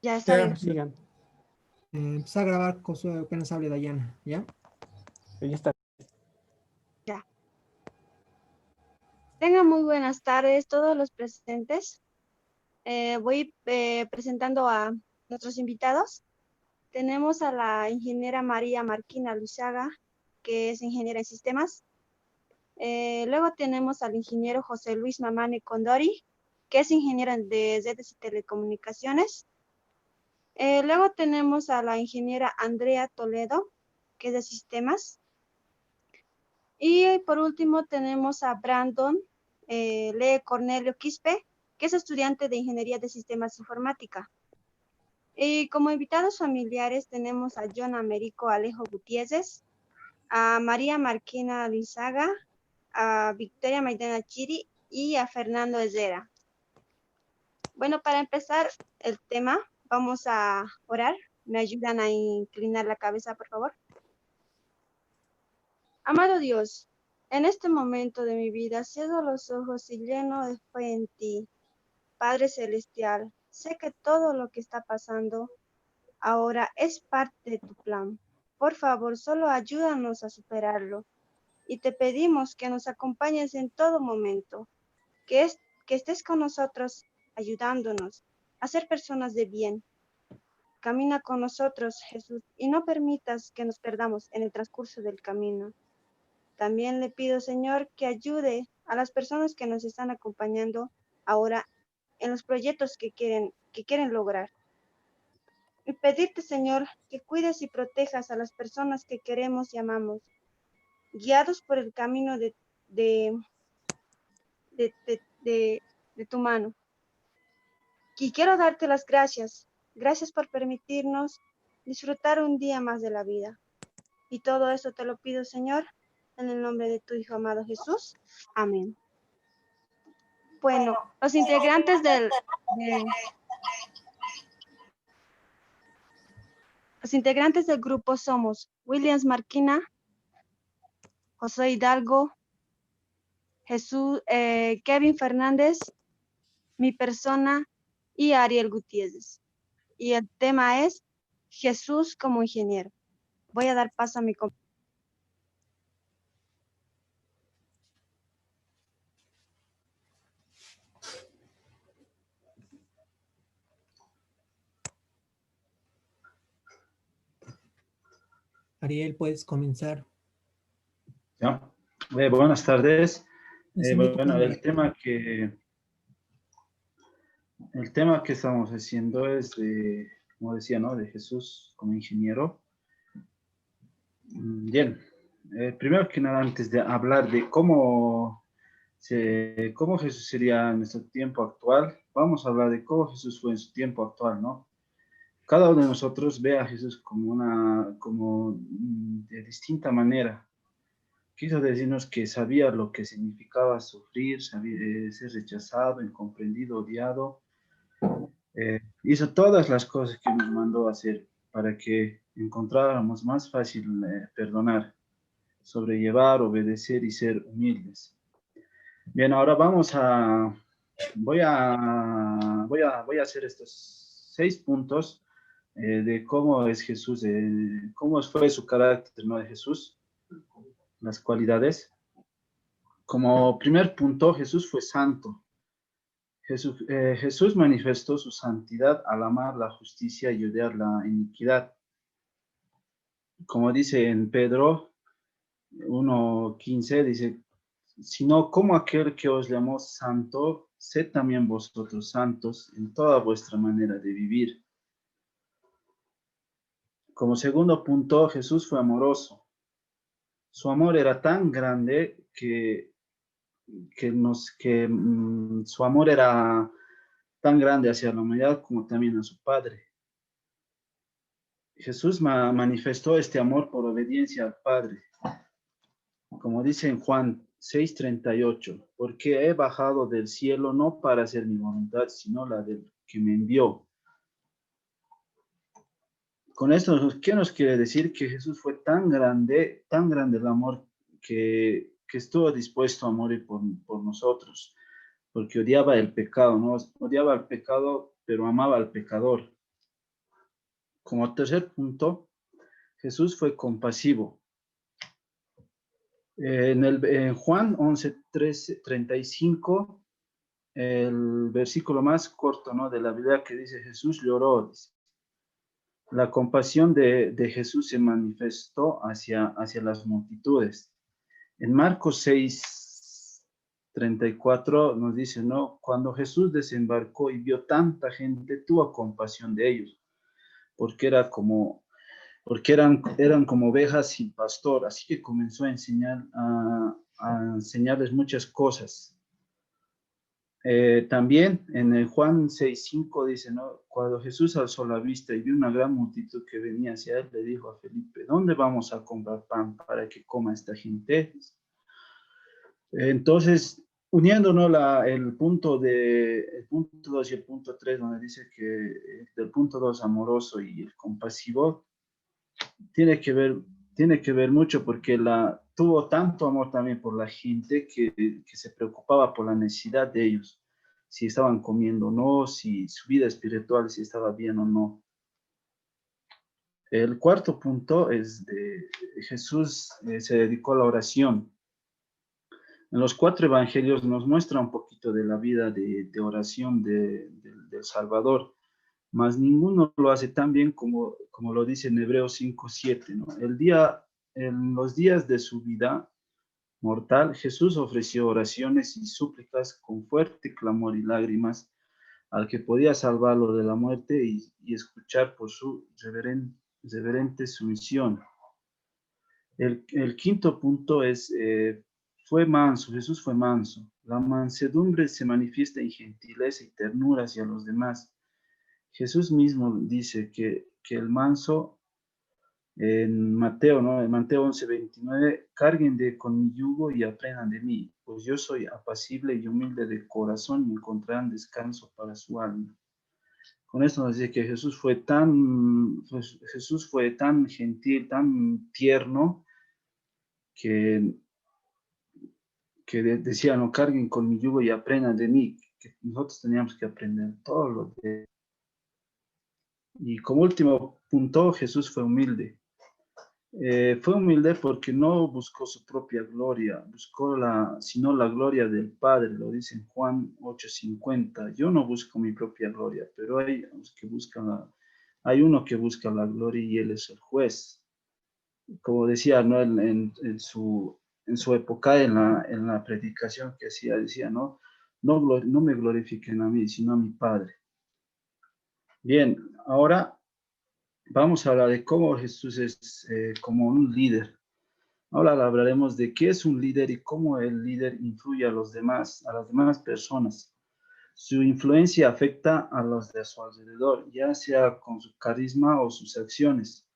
Ya está bien. Sigan. Empezar a grabar apenas hable Dayana, ¿ya? Ya está. Ya. Tengan muy buenas tardes todos los presentes. Voy presentando a nuestros invitados. Tenemos a la ingeniera María Marquina Luzaga, que es ingeniera en sistemas. Luego tenemos al ingeniero José Luis Mamani Condori, que es ingeniero de redes y telecomunicaciones. Luego tenemos a la ingeniera Andrea Toledo, que es de sistemas. Y por último tenemos a Brandon Lee Cornelio Quispe, que es estudiante de Ingeniería de Sistemas Informática. Y como invitados familiares tenemos a John Américo Alejo Gutiérrez, a María Marquina Lizaga, a Victoria Maidana Chiri y a Fernando Herrera. Bueno, para empezar el tema, vamos a orar. ¿Me ayudan a inclinar la cabeza, por favor? Amado Dios, en este momento de mi vida, cierro los ojos y lleno de fe en ti. Padre Celestial, sé que todo lo que está pasando ahora es parte de tu plan. Por favor, solo ayúdanos a superarlo. Y te pedimos que nos acompañes en todo momento, que estés con nosotros, ayudándonos a ser personas de bien. Camina con nosotros, Jesús, y no permitas que nos perdamos en el transcurso del camino. También le pido, Señor, que ayude a las personas que nos están acompañando ahora en los proyectos que quieren lograr. Y pedirte, Señor, que cuides y protejas a las personas que queremos y amamos, guiados por el camino de tu mano. Y quiero darte las gracias. Gracias por permitirnos disfrutar un día más de la vida. Y todo eso te lo pido, Señor, en el nombre de tu Hijo amado Jesús. Amén. Bueno, los integrantes del grupo somos Williams Marquina, José Hidalgo, Kevin Fernández, mi persona y Ariel Gutiérrez. Y el tema es Jesús como ingeniero. Voy a dar paso a mi compañero. Ariel, puedes comenzar. Ya. Buenas tardes. Bueno, el tema que estamos haciendo es de, como decía, ¿no? De Jesús como ingeniero. Bien. Primero que nada, antes de hablar de cómo Jesús sería en nuestro tiempo actual, vamos a hablar de cómo Jesús fue en su tiempo actual, ¿no? Cada uno de nosotros ve a Jesús como de distinta manera. Quiso decirnos que sabía lo que significaba sufrir, ser rechazado, incomprendido, odiado. Hizo todas las cosas que nos mandó a hacer para que encontráramos más fácil perdonar, sobrellevar, obedecer y ser humildes. Bien, ahora voy a hacer estos 6 puntos de cómo es Jesús, cómo fue su carácter, ¿no? De Jesús, las cualidades. Como primer punto, Jesús fue santo. Jesús manifestó su santidad al amar la justicia y odiar la iniquidad. Como dice en Pedro 1:15, dice, sino como aquel que os llamó santo, sed también vosotros santos en toda vuestra manera de vivir. Como segundo punto, Jesús fue amoroso. Su amor era tan grande que su amor era tan grande hacia la humanidad como también a su Padre. Jesús manifestó este amor por obediencia al Padre. Como dice en Juan 6:38, porque he bajado del cielo no para hacer mi voluntad, sino la del que me envió. Con esto, ¿qué nos quiere decir? Que Jesús fue tan grande el amor que estuvo dispuesto a morir por nosotros, porque odiaba el pecado, ¿no? Odiaba el pecado, pero amaba al pecador. como tercer punto, Jesús fue compasivo. En Juan 11:35, el versículo más corto, ¿no?, de la Biblia, que dice: Jesús lloró. Dice. La compasión de Jesús se manifestó hacia las multitudes. En Marcos 6:34 nos dice, ¿no? Cuando Jesús desembarcó y vio tanta gente, tuvo compasión de ellos, porque eran como ovejas sin pastor, así que comenzó a enseñarles muchas cosas. También en el Juan 6:5 dice, ¿no? Cuando Jesús alzó la vista y vio una gran multitud que venía hacia él, le dijo a Felipe: ¿dónde vamos a comprar pan para que coma esta gente? Entonces, uniéndonos el punto 2 y el punto 3, donde dice que del punto 2 amoroso y el compasivo, tiene que ver mucho, porque tuvo tanto amor también por la gente que se preocupaba por la necesidad de ellos, si estaban comiendo o no, si su vida espiritual, si estaba bien o no. El cuarto punto es de Jesús se dedicó a la oración. En los 4 evangelios nos muestra un poquito de la vida de oración del Salvador, mas ninguno lo hace tan bien como lo dice en Hebreos 5:7, ¿no? En los días de su vida mortal, Jesús ofreció oraciones y súplicas con fuerte clamor y lágrimas al que podía salvarlo de la muerte y escuchar por su reverente sumisión. El quinto punto es, fue manso, Jesús fue manso. La mansedumbre se manifiesta en gentileza y ternura hacia los demás. Jesús mismo dice que el manso, en Mateo, ¿no? En Mateo 11:29, carguen con mi yugo y aprendan de mí, pues yo soy apacible y humilde de corazón y encontrarán descanso para su alma. Con esto nos dice que Jesús fue tan gentil, tan tierno, que decía, no carguen con mi yugo y aprendan de mí, que nosotros teníamos que aprender todo lo de. Y como último punto, Jesús fue humilde. Fue humilde porque no buscó su propia gloria, sino la gloria del Padre, lo dice en Juan 8:50. Yo no busco mi propia gloria, pero hay uno que busca la gloria y él es el juez. Como decía, ¿no? En su época, en la predicación que hacía, decía, no me glorifiquen a mí, sino a mi Padre. Bien, ahora vamos a hablar de cómo Jesús es como un líder. Ahora hablaremos de qué es un líder y cómo el líder influye a las demás personas. Su influencia afecta a los de su alrededor, ya sea con su carisma o sus acciones.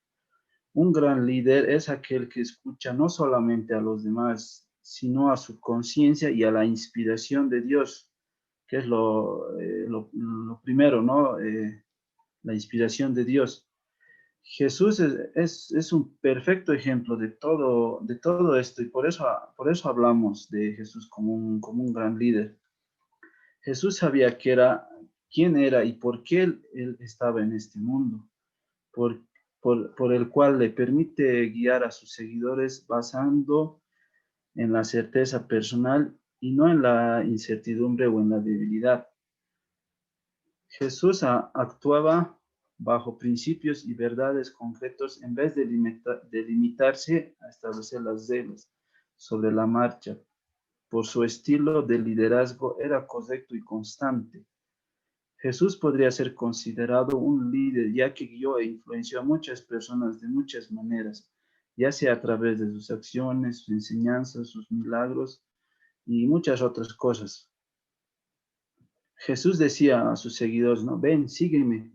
Un gran líder es aquel que escucha no solamente a los demás, sino a su conciencia y a la inspiración de Dios, que es lo primero, ¿no? La inspiración de Dios. Jesús es un perfecto ejemplo de todo esto, y por eso hablamos de Jesús como un gran líder. Jesús sabía quién era y por qué él estaba en este mundo, por el cual le permite guiar a sus seguidores basando en la certeza personal y no en la incertidumbre o en la debilidad. Jesús actuaba bajo principios y verdades concretos en vez de limitarse a establecer las reglas sobre la marcha. Por su estilo de liderazgo era correcto y constante. Jesús podría ser considerado un líder, ya que guió e influenció a muchas personas de muchas maneras, ya sea a través de sus acciones, sus enseñanzas, sus milagros y muchas otras cosas. Jesús decía a sus seguidores, ¿no? Ven, sígueme.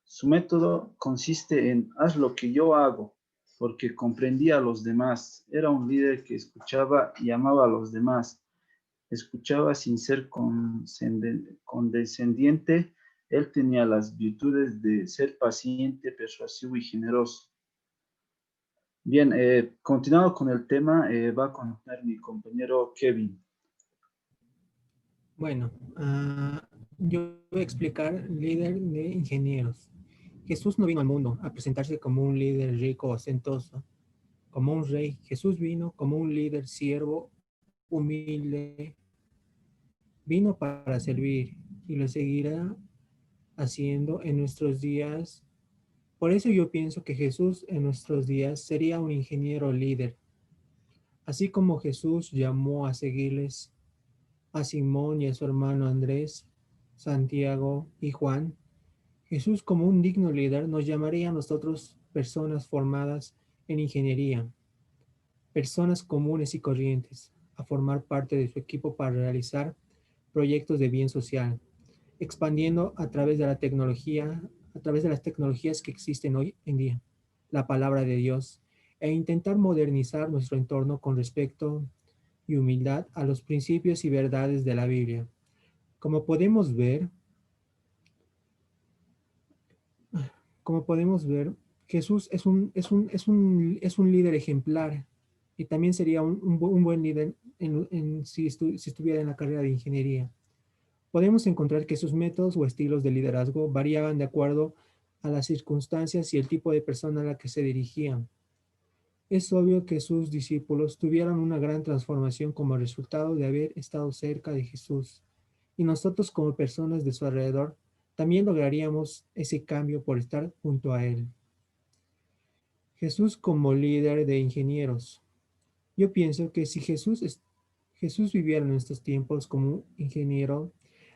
Su método consiste en haz lo que yo hago, porque comprendía a los demás. Era un líder que escuchaba y amaba a los demás. Escuchaba sin ser condescendiente. Él tenía las virtudes de ser paciente, persuasivo y generoso. Bien, continuando con el tema, va a contar mi compañero Kevin. Bueno, yo voy a explicar líder de ingenieros. Jesús no vino al mundo a presentarse como un líder rico o ostentoso, como un rey. Jesús vino como un líder siervo, humilde, vino para servir y lo seguirá haciendo en nuestros días. Por eso yo pienso que Jesús en nuestros días sería un ingeniero líder. Así como Jesús llamó a seguirles a Simón y a su hermano Andrés, Santiago y Juan, Jesús como un digno líder nos llamaría a nosotros personas formadas en ingeniería, personas comunes y corrientes, a formar parte de su equipo para realizar proyectos de bien social, expandiendo a través de la tecnología, a través de las tecnologías que existen hoy en día, la palabra de Dios, e intentar modernizar nuestro entorno con respeto y humildad a los principios y verdades de la Biblia. Como podemos ver, como podemos ver, Jesús es un líder ejemplar y también sería un buen líder si estuviera en la carrera de ingeniería. Podemos encontrar que sus métodos o estilos de liderazgo variaban de acuerdo a las circunstancias y el tipo de persona a la que se dirigían. Es obvio que sus discípulos tuvieron una gran transformación como resultado de haber estado cerca de Jesús, y nosotros como personas de su alrededor también lograríamos ese cambio por estar junto a Él. Jesús como líder de ingenieros. Yo pienso que si Jesús viviera en estos tiempos como ingeniero,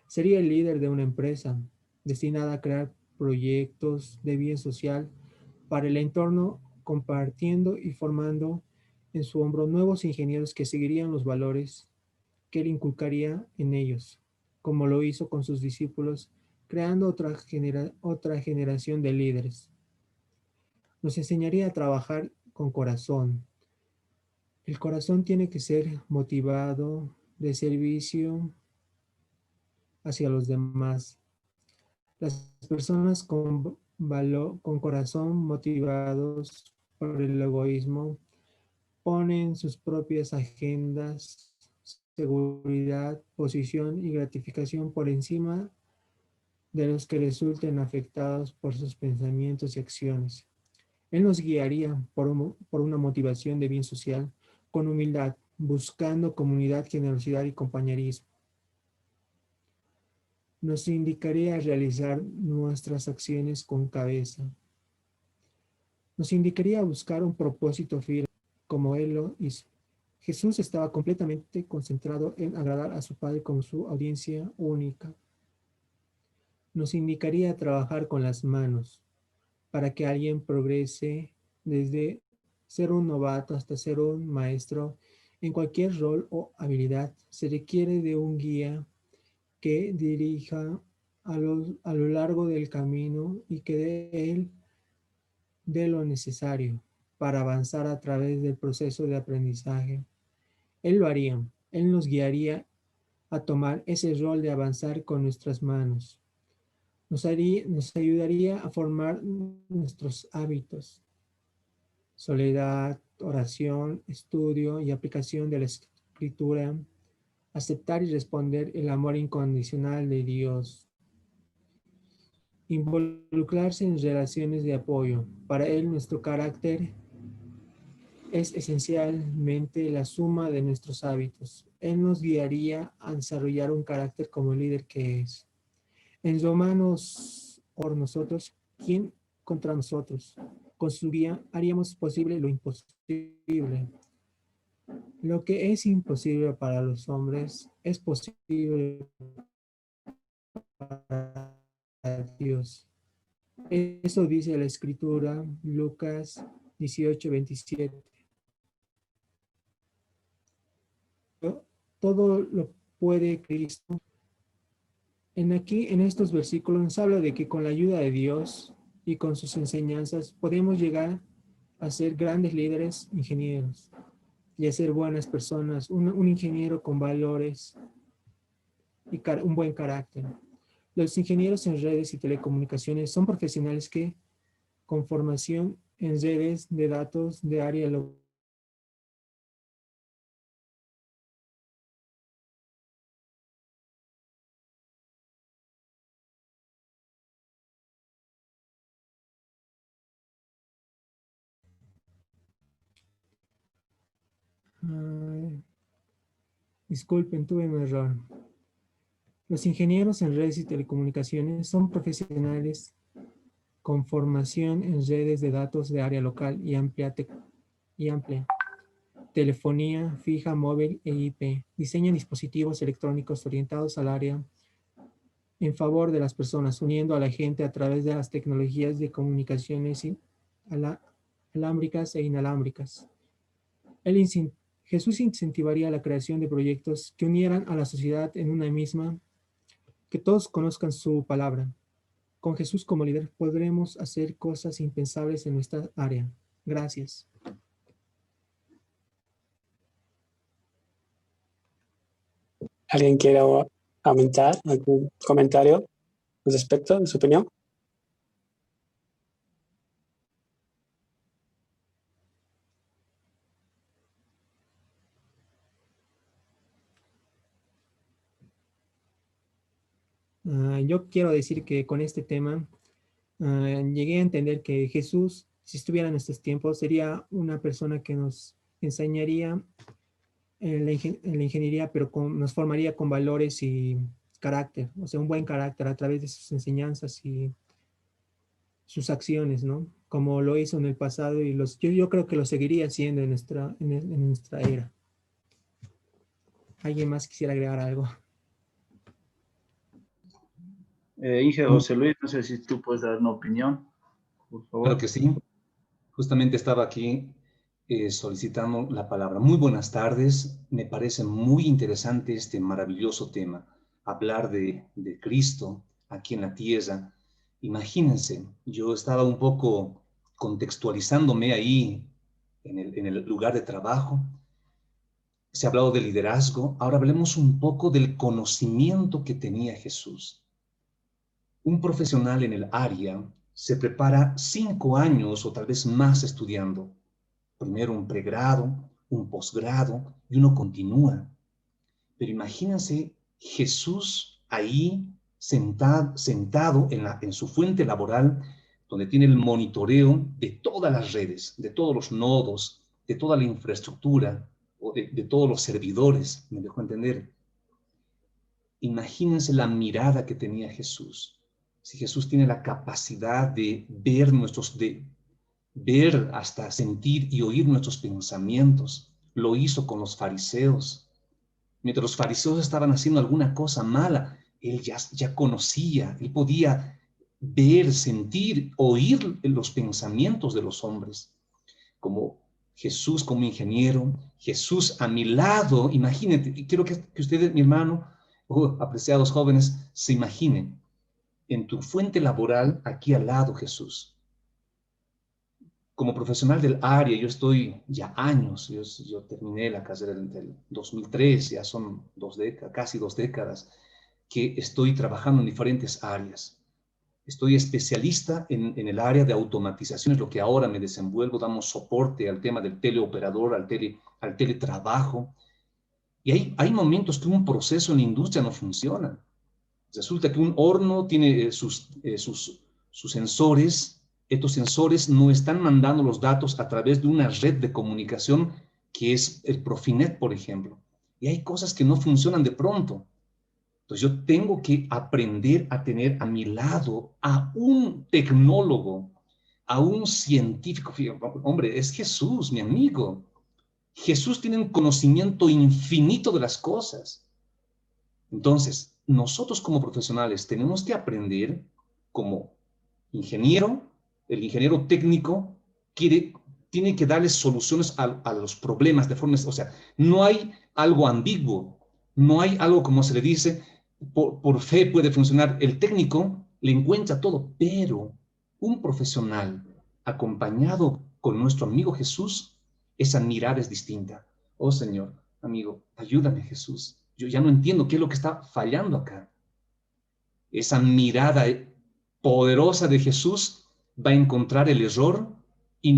sería el líder de una empresa destinada a crear proyectos de bien social para el entorno, compartiendo y formando en su hombro nuevos ingenieros que seguirían los valores que él inculcaría en ellos, como lo hizo con sus discípulos, creando otra generación de líderes. Nos enseñaría a trabajar con corazón. El corazón tiene que ser motivado de servicio hacia los demás. Las personas con corazón motivados por el egoísmo ponen sus propias agendas, seguridad, posición y gratificación por encima de los que resulten afectados por sus pensamientos y acciones. Él nos guiaría por una motivación de bien social, con humildad, buscando comunidad, generosidad y compañerismo. Nos indicaría realizar nuestras acciones con cabeza. Nos indicaría buscar un propósito firme, como Él lo hizo. Jesús estaba completamente concentrado en agradar a su Padre con su audiencia única. Nos indicaría trabajar con las manos para que alguien progrese desde ser un novato hasta ser un maestro. En cualquier rol o habilidad se requiere de un guía que dirija a lo largo del camino y que dé él de lo necesario para avanzar a través del proceso de aprendizaje. Él lo haría, él nos guiaría a tomar ese rol de avanzar con nuestras manos. Nos ayudaría a formar nuestros hábitos, soledad, oración, estudio y aplicación de la escritura, aceptar y responder el amor incondicional de Dios, involucrarse en relaciones de apoyo. Para Él, nuestro carácter es esencialmente la suma de nuestros hábitos. Él nos guiaría a desarrollar un carácter como líder que es. En Romanos, por nosotros, ¿quién contra nosotros? Con su guía haríamos posible lo imposible. Lo que es imposible para los hombres es posible para Dios. Eso dice la escritura, Lucas 18:27. Todo lo puede Cristo. En estos versículos nos habla de que con la ayuda de Dios y con sus enseñanzas podemos llegar a ser grandes líderes, ingenieros, y a ser buenas personas, un ingeniero con valores y un buen carácter. Los ingenieros en redes y telecomunicaciones son profesionales que, con formación en redes de datos de área local, Disculpen, tuve un error. Los ingenieros en redes y telecomunicaciones son profesionales con formación en redes de datos de área local y amplia, telefonía fija, móvil e IP. Diseñan dispositivos electrónicos orientados al área en favor de las personas, uniendo a la gente a través de las tecnologías de comunicaciones alámbricas e inalámbricas. Jesús incentivaría la creación de proyectos que unieran a la sociedad en una misma, que todos conozcan su palabra. Con Jesús como líder podremos hacer cosas impensables en nuestra área. Gracias. ¿Alguien quiere aumentar algún comentario al respecto de su opinión? Yo quiero decir que con este tema llegué a entender que Jesús, si estuviera en estos tiempos, sería una persona que nos enseñaría en la ingeniería, pero nos formaría con valores y carácter, o sea, un buen carácter a través de sus enseñanzas y sus acciones, ¿no? Como lo hizo en el pasado y yo creo que lo seguiría haciendo en nuestra era. ¿Alguien más quisiera agregar algo? Inge José Luis, no sé si tú puedes dar una opinión, por favor. Claro que sí. Justamente estaba aquí solicitando la palabra. Muy buenas tardes. Me parece muy interesante este maravilloso tema. Hablar de Cristo aquí en la tierra. Imagínense, yo estaba un poco contextualizándome ahí en el lugar de trabajo. Se ha hablado de liderazgo. Ahora hablemos un poco del conocimiento que tenía Jesús. Un profesional en el área se prepara 5 años o tal vez más estudiando. Primero un pregrado, un posgrado, y uno continúa. Pero imagínense Jesús ahí sentado en su fuente laboral, donde tiene el monitoreo de todas las redes, de todos los nodos, de toda la infraestructura, o de todos los servidores, me dejó entender. Imagínense la mirada que tenía Jesús. Si Jesús tiene la capacidad de ver hasta sentir y oír nuestros pensamientos, lo hizo con los fariseos. Mientras los fariseos estaban haciendo alguna cosa mala, él ya conocía, él podía ver, sentir, oír los pensamientos de los hombres. Como Jesús como ingeniero, Jesús a mi lado, imagínate, y quiero que ustedes, mi hermano, apreciados jóvenes, se imaginen en tu fuente laboral, aquí al lado Jesús. Como profesional del área, yo estoy ya años, yo terminé la carrera del 2003, ya son casi 2 décadas, que estoy trabajando en diferentes áreas. Estoy especialista en el área de automatización, es lo que ahora me desenvuelvo, damos soporte al tema del teleoperador, al teletrabajo. Y hay momentos que un proceso en la industria no funciona. Resulta que un horno tiene sus sensores. Estos sensores no están mandando los datos a través de una red de comunicación que es el Profinet, por ejemplo. Y hay cosas que no funcionan de pronto. Entonces yo tengo que aprender a tener a mi lado a un tecnólogo, a un científico. Hombre, es Jesús, mi amigo. Jesús tiene un conocimiento infinito de las cosas. Entonces, nosotros como profesionales tenemos que aprender como ingeniero, el ingeniero técnico tiene que darles soluciones a los problemas de forma, o sea, no hay algo ambiguo, no hay algo como se le dice, por fe puede funcionar. El técnico le encuentra todo, pero un profesional acompañado con nuestro amigo Jesús, esa mirada es distinta. Oh Señor, amigo, ayúdame Jesús. Yo ya no entiendo qué es lo que está fallando acá. Esa mirada poderosa de Jesús va a encontrar el error y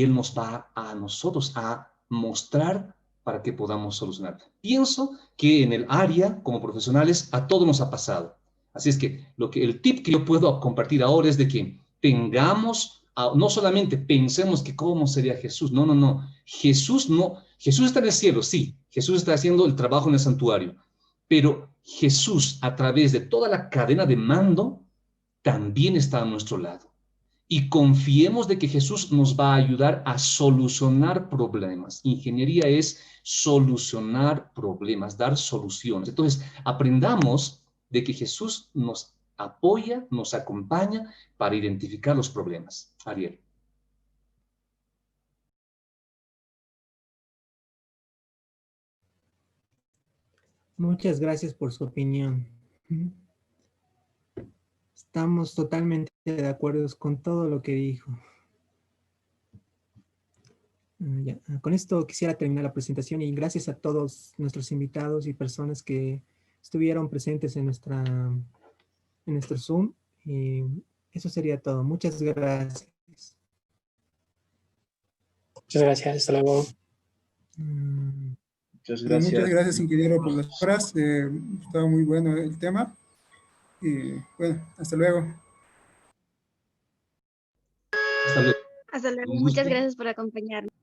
Él nos va a nosotros a mostrar para que podamos solucionar. Pienso que en el área, como profesionales, a todos nos ha pasado. Así es que el tip que yo puedo compartir ahora es de que no solamente pensemos que cómo sería Jesús. No. Jesús está en el cielo, sí. Jesús está haciendo el trabajo en el santuario. Pero Jesús, a través de toda la cadena de mando, también está a nuestro lado. Y confiemos de que Jesús nos va a ayudar a solucionar problemas. Ingeniería es solucionar problemas, dar soluciones. Entonces, aprendamos de que Jesús nos apoya, nos acompaña para identificar los problemas. Ariel. Muchas gracias por su opinión. Estamos totalmente de acuerdo con todo lo que dijo. Ya. Con esto quisiera terminar la presentación y gracias a todos nuestros invitados y personas que estuvieron presentes en nuestro Zoom. Y eso sería todo. Muchas gracias. Muchas gracias. Hasta luego. Muchas gracias. Muchas gracias, ingeniero, por las palabras. Estaba muy bueno el tema. Y bueno, hasta luego. Hasta luego. Hasta luego. Un gusto. Muchas gracias por acompañarnos.